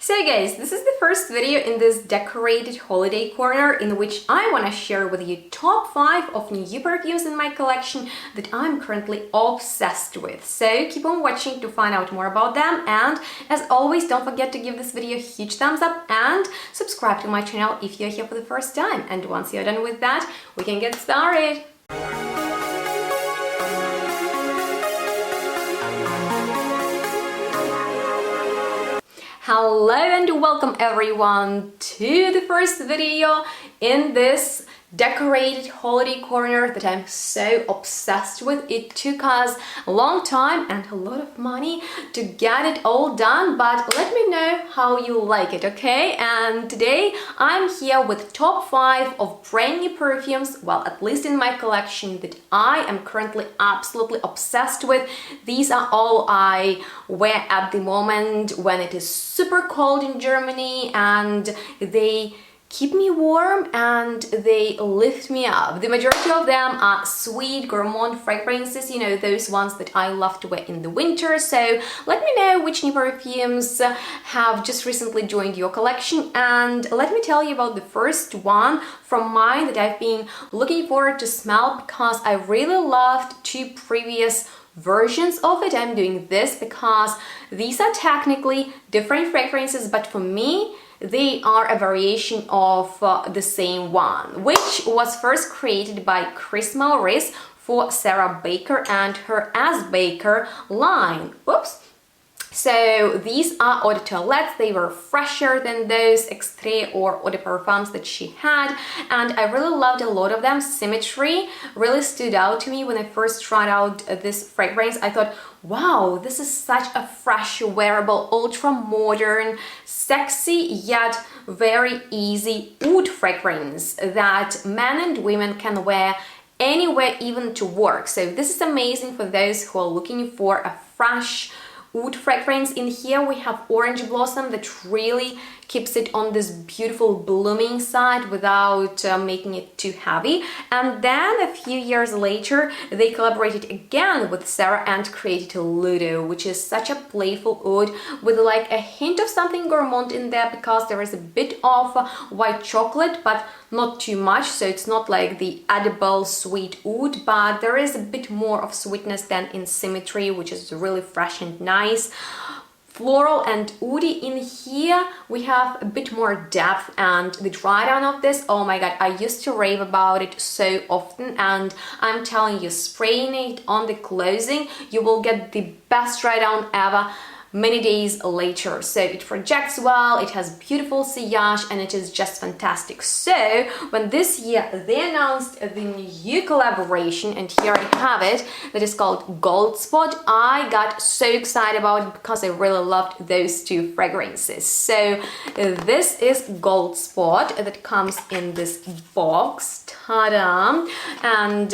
So guys, this is the first video in this decorated holiday corner in which I want to share with you top 5 of new perfumes in my collection that I'm currently obsessed with. So keep on watching to find out more about them, and as always, don't forget to give this video a huge thumbs up and subscribe to my channel if you're here for the first time. And once you're done with that, we can get started. Hello and welcome everyone to the first video in this decorated holiday corner that I'm so obsessed with. It took us a long time and a lot of money to get it all done, but let me know how you like it, okay? And today I'm here with top 5 of brand new perfumes, well, at least in my collection, that I am currently absolutely obsessed with. These are all I wear at the moment when it is super cold in Germany, and they keep me warm and they lift me up. The majority of them are sweet gourmand fragrances, you know, those ones that I love to wear in the winter. So let me know which new perfumes have just recently joined your collection, and let me tell you about the first one from mine that I've been looking forward to smell because I really loved 2 previous versions of it. I'm doing this because these are technically different fragrances, but for me they are a variation of the same one, which was first created by Chris Maurice for Sarah Baker and her As Baker line. Oops. So these are eau de toilettes. They were fresher than those extraits or eau de parfums that she had, and I really loved a lot of them. Symmetry really stood out to me when I first tried out this fragrance. I thought, wow, this is such a fresh, wearable, ultra modern, sexy yet very easy oud fragrance that men and women can wear anywhere, even to work. So this is amazing for those who are looking for a fresh oud fragrance. In here we have orange blossom that really keeps it on this beautiful blooming side without making it too heavy. And then a few years later they collaborated again with Sarah and created Ludo, which is such a playful oud with like a hint of something gourmand in there because there is a bit of white chocolate but not too much, so it's not like the edible sweet oud, but there is a bit more of sweetness than in Symmetry, which is really fresh and nice. Floral and oudy. In here we have a bit more depth, and the dry down of this, oh my god, I used to rave about it so often, and I'm telling you, spraying it on the clothing, you will get the best dry down ever many days later. So it projects well, it has beautiful sillage, and it is just fantastic. So when this year they announced the new collaboration, and here I have it, that is called Gold Spot, I got so excited about it because I really loved those 2 fragrances. So this is Gold Spot that comes in this box, ta-da, and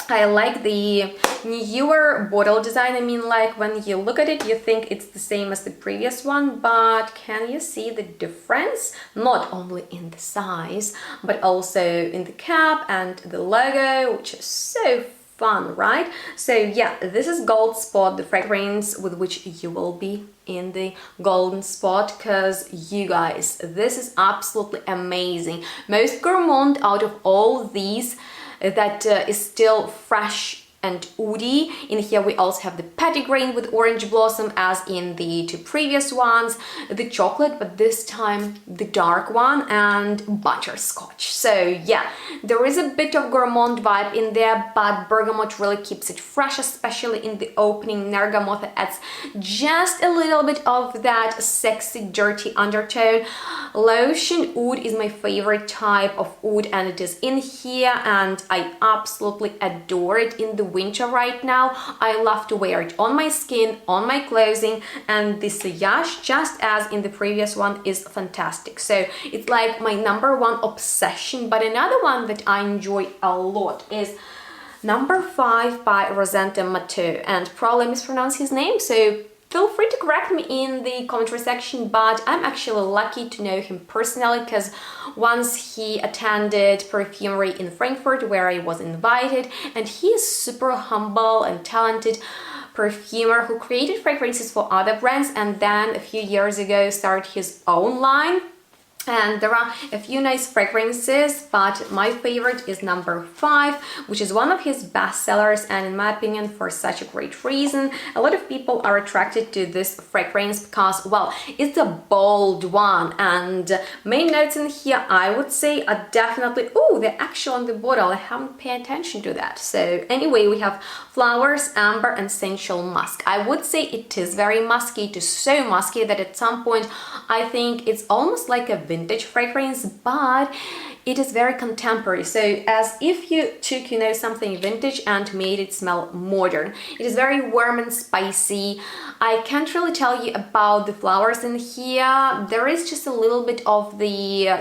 I like the newer bottle design. I mean, like when you look at it you think it's the same as the previous one, but can you see the difference? Not only in the size but also in the cap and the logo, which is so fun, right? So yeah, this is Gold Spot, the fragrance with which you will be in the golden spot, because you guys, this is absolutely amazing. Most gourmand out of all these that is still fresh and oudy. In here we also have the petitgrain with orange blossom as in the 2 previous ones, the chocolate, but this time the dark one, and butterscotch. So yeah, there is a bit of gourmand vibe in there, but bergamot really keeps it fresh, especially in the opening. Nergamot adds just a little bit of that sexy dirty undertone. Lotion oud is my favorite type of oud, and it is in here, and I absolutely adore it in the winter right now. I love to wear it on my skin, on my clothing, and the sillage, just as in the previous one, is fantastic. So it's like my #1 obsession. But another one that I enjoy a lot is number 5 by Rosendo Mateu, and probably mispronounce his name, so feel free to correct me in the commentary section, but I'm actually lucky to know him personally because once he attended perfumery in Frankfurt where I was invited, and he is super humble and talented perfumer who created fragrances for other brands and then a few years ago started his own line. And there are a few nice fragrances, but my favorite is number 5, which is one of his best sellers, and in my opinion, for such a great reason. A lot of people are attracted to this fragrance because, well, it's a bold one, and main notes in here, I would say, are definitely, oh, they're actually on the bottle. I haven't paid attention to that. So anyway, we have flowers, amber, and essential musk. I would say it is very musky. It is so musky that at some point, I think it's almost like a vintage fragrance, but it is very contemporary, so as if you took, you know, something vintage and made it smell modern. It is very warm and spicy. I can't really tell you about the flowers in here. There is just a little bit of the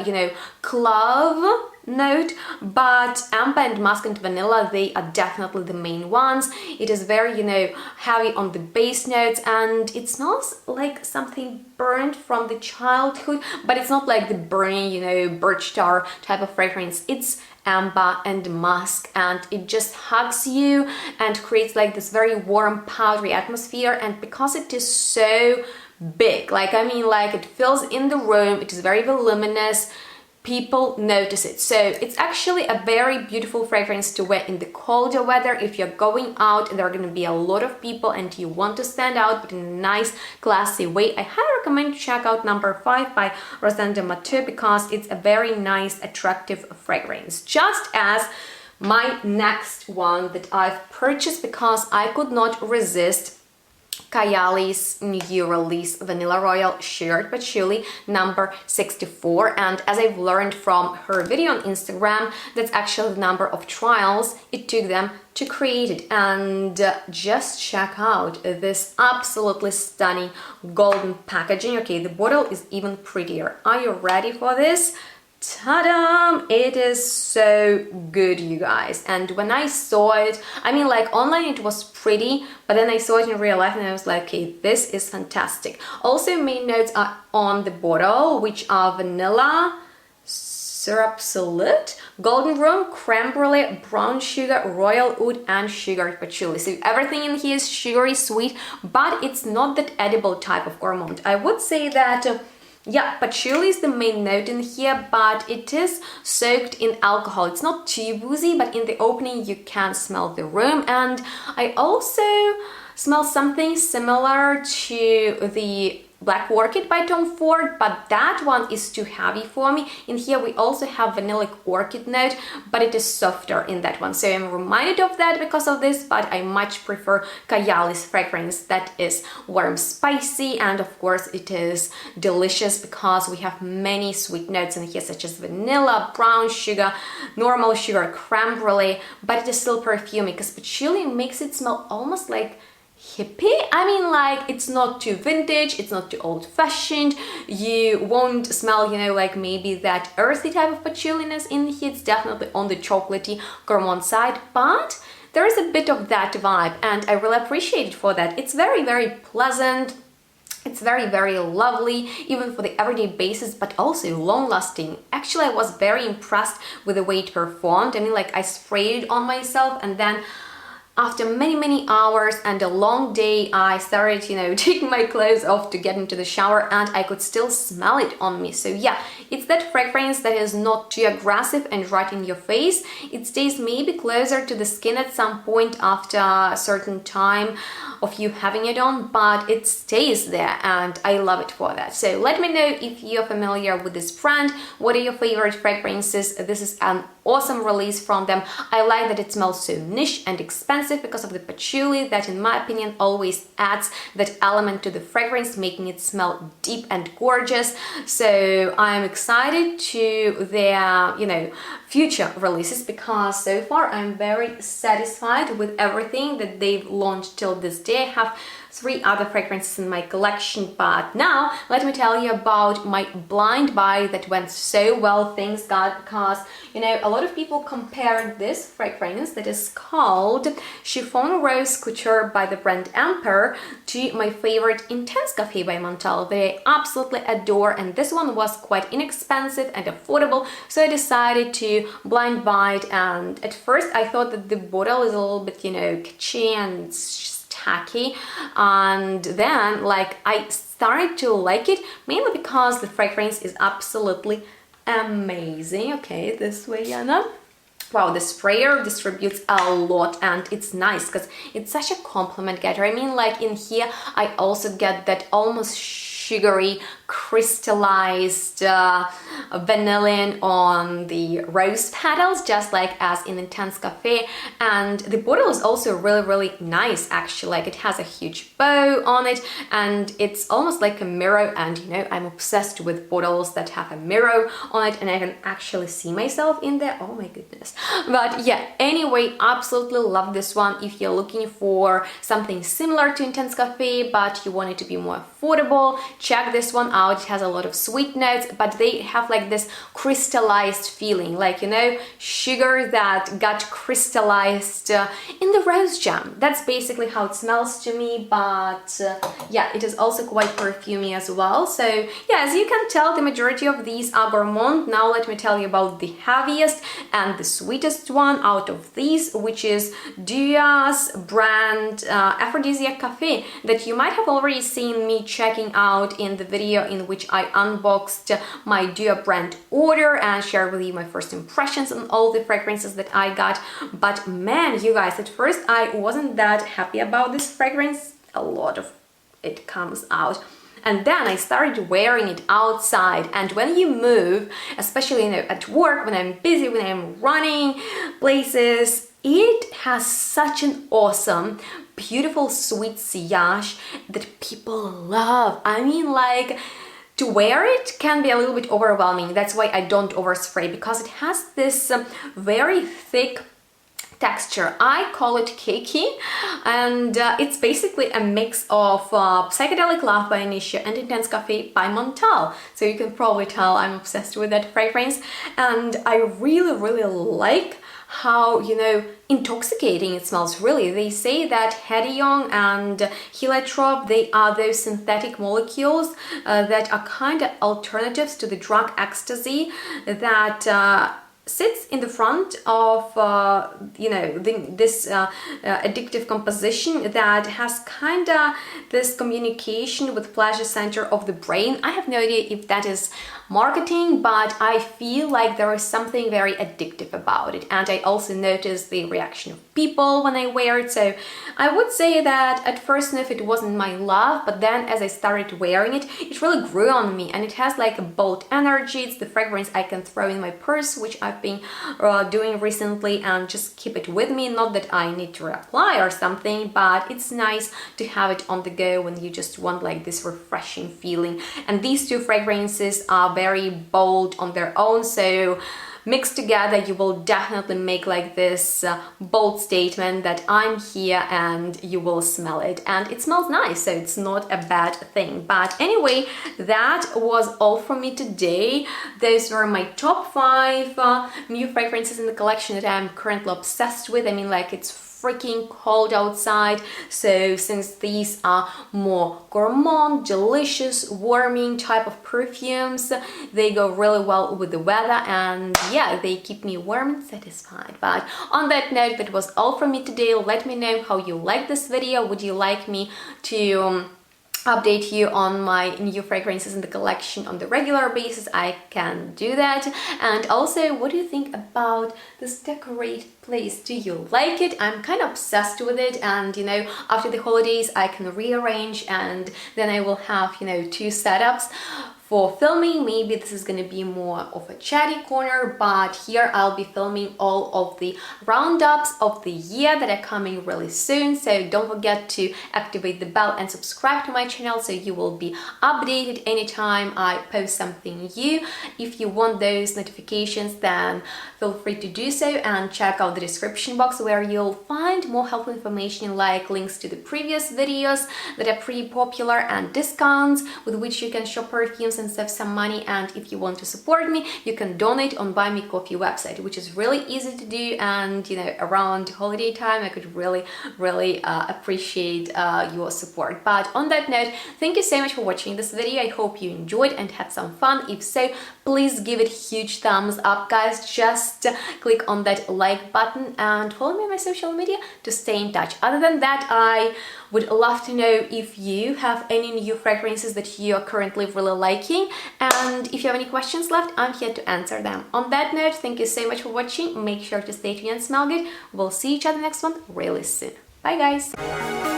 you know, clove note, but amber and musk and vanilla, they are definitely the main ones. It is very, you know, heavy on the base notes, and it smells like something burnt from the childhood, but it's not like the burning, you know, birch tar type of fragrance. It's amber and musk, and it just hugs you and creates like this very warm, powdery atmosphere. And because it is so big, like, I mean, like, it fills in the room, it is very voluminous, people notice it. So it's actually a very beautiful fragrance to wear in the colder weather. If you're going out and there are going to be a lot of people and you want to stand out but in a nice, classy way, I highly recommend to check out number 5 by Rosendo Mateu, because it's a very nice, attractive fragrance. Just as my next one that I've purchased because I could not resist Kayali's new release Vanilla Royale Sugared Patchouli number 64, and as I've learned from her video on Instagram, that's actually the number of trials it took them to create it. And just check out this absolutely stunning golden packaging. Okay, the bottle is even prettier. Are you ready for this? Ta-da! It is so good, you guys. And when I saw it, I mean, like, online it was pretty, but then I saw it in real life and I was like, okay, this is fantastic. Also, main notes are on the bottle, which are vanilla, syrup salute, golden room, creme brulee, brown sugar, royal oud, and sugared patchouli. So everything in here is sugary sweet, but it's not that edible type of gourmand. I would say that yeah, patchouli is the main note in here, but it is soaked in alcohol. It's not too boozy, but in the opening you can smell the room. And I also smell something similar to the Black Orchid by Tom Ford, but that one is too heavy for me. In here we also have vanillic orchid note, but it is softer in that one. So I'm reminded of that because of this, but I much prefer Kayali's fragrance that is warm, spicy, and of course it is delicious because we have many sweet notes in here, such as vanilla, brown sugar, normal sugar, creme brulee, but it is still perfumey because patchouli makes it smell almost like hippie. I mean, like, it's not too vintage, it's not too old-fashioned, you won't smell, you know, like maybe that earthy type of patchouliness in here. It's definitely on the chocolatey gourmand side, but there is a bit of that vibe, and I really appreciate it for that. It's very, very pleasant. It's very, very lovely, even for the everyday basis, but also long-lasting. Actually, I was very impressed with the way it performed. I mean, like, I sprayed it on myself, and then after many hours and a long day, I started, you know, taking my clothes off to get into the shower, and I could still smell it on me. So yeah, it's that fragrance that is not too aggressive and right in your face. It stays maybe closer to the skin at some point after a certain time of you having it on, but it stays there, and I love it for that. So let me know if you're familiar with this brand. What are your favorite fragrances? This is an awesome release from them. I like that it smells so niche and expensive because of the patchouli that, in my opinion, always adds that element to the fragrance, making it smell deep and gorgeous. So I'm excited to their, you know, future releases, because so far I'm very satisfied with everything that they've launched till this day. I have 3 other fragrances in my collection, but now let me tell you about my blind buy that went so well, thanks God, because, you know, a lot of people compared this fragrance that is called Chiffon Rose Couture by the brand EMPER to my favorite Intense Cafe by Mateu. They absolutely adore, and this one was quite inexpensive and affordable, so I decided to blind buy it. And at first I thought that the bottle is a little bit, you know, catchy and it's tacky, and then like I started to like it mainly because the fragrance is absolutely amazing. Okay, this way, Yana. Wow, the sprayer distributes a lot, and it's nice because it's such a compliment getter. I mean, like in here I also get that almost sugary crystallized vanillin on the rose petals, just like as in Intense Cafe. And the bottle is also really nice, actually. Like it has a huge bow on it, and it's almost like a mirror, and you know, I'm obsessed with bottles that have a mirror on it and I can actually see myself in there. Oh my goodness. But yeah, anyway, absolutely love this one. If you're looking for something similar to Intense Cafe but you want it to be more affordable, check this one out. It has a lot of sweet notes, but they have like this crystallized feeling, like, you know, sugar that got crystallized in the rose jam. That's basically how it smells to me. But yeah, it is also quite perfumey as well. So yeah, as you can tell, the majority of these are gourmand. Now let me tell you about the heaviest and the sweetest one out of these, which is Dia's brand Aphrodisiac Cafe, that you might have already seen me checking out in the video in which I unboxed my Dia brand order and shared with you my first impressions on all the fragrances that I got. But man, you guys, at first I wasn't that happy about this fragrance. A lot of it comes out. And then I started wearing it outside, and when you move, especially, you know, at work, when I'm busy, when I'm running places, it has such an awesome, beautiful, sweet sillage that people love. I mean, like, to wear it can be a little bit overwhelming. That's why I don't overspray, because it has this very thick texture. I call it cakey, and it's basically a mix of Psychedelic Love by Initia and Intense Cafe by Mateu. So you can probably tell I'm obsessed with that fragrance, and I really like how, you know, intoxicating it smells. Really, they say that hedione and heliotrope, they are those synthetic molecules that are kind of alternatives to the drug ecstasy that sits in the front of you know, this addictive composition that has kind of this communication with pleasure center of the brain. I have no idea if that is marketing, but I feel like there is something very addictive about it, and I also notice the reaction of people when I wear it. So I would say that at first sniff it wasn't my love, but then as I started wearing it, it really grew on me, and it has like a bold energy. It's the fragrance I can throw in my purse, which I've been doing recently, and just keep it with me. Not that I need to reapply or something, but it's nice to have it on the go when you just want like this refreshing feeling. And these two fragrances are very bold on their own, so mixed together you will definitely make like this bold statement that I'm here, and you will smell it, and it smells nice, so it's not a bad thing. But anyway, that was all from me today. Those were my top 5 new fragrances in the collection that I'm currently obsessed with. I mean, like, it's freaking cold outside, so since these are more gourmand, delicious, warming type of perfumes, they go really well with the weather, and yeah, they keep me warm and satisfied. But on that note, that was all from me today. Let me know how you like this video. Would you like me to update you on my new fragrances in the collection on the regular basis? I can do that. And also, what do you think about this decorated place? Do you like it? I'm kind of obsessed with it, and you know, after the holidays I can rearrange, and then I will have, you know, 2 setups for filming. Maybe this is going to be more of a chatty corner, but here I'll be filming all of the roundups of the year that are coming really soon. So don't forget to activate the bell and subscribe to my channel so you will be updated anytime I post something new. If you want those notifications, then feel free to do so, and check out the description box where you'll find more helpful information like links to the previous videos that are pretty popular and discounts with which you can shop perfumes and save some money. And if you want to support me, you can donate on Buy Me Coffee website, which is really easy to do, and you know, around holiday time I could really appreciate your support. But on that note, thank you so much for watching this video. I hope you enjoyed and had some fun. If so, please give it a huge thumbs up, guys. Just click on that like button and follow me on my social media to stay in touch. Other than that, I Would love to know if you have any new fragrances that you are currently really liking, and if you have any questions left, I'm here to answer them. On that note, thank you so much for watching. Make sure to stay tuned and smell good. We'll see each other next month really soon. Bye guys!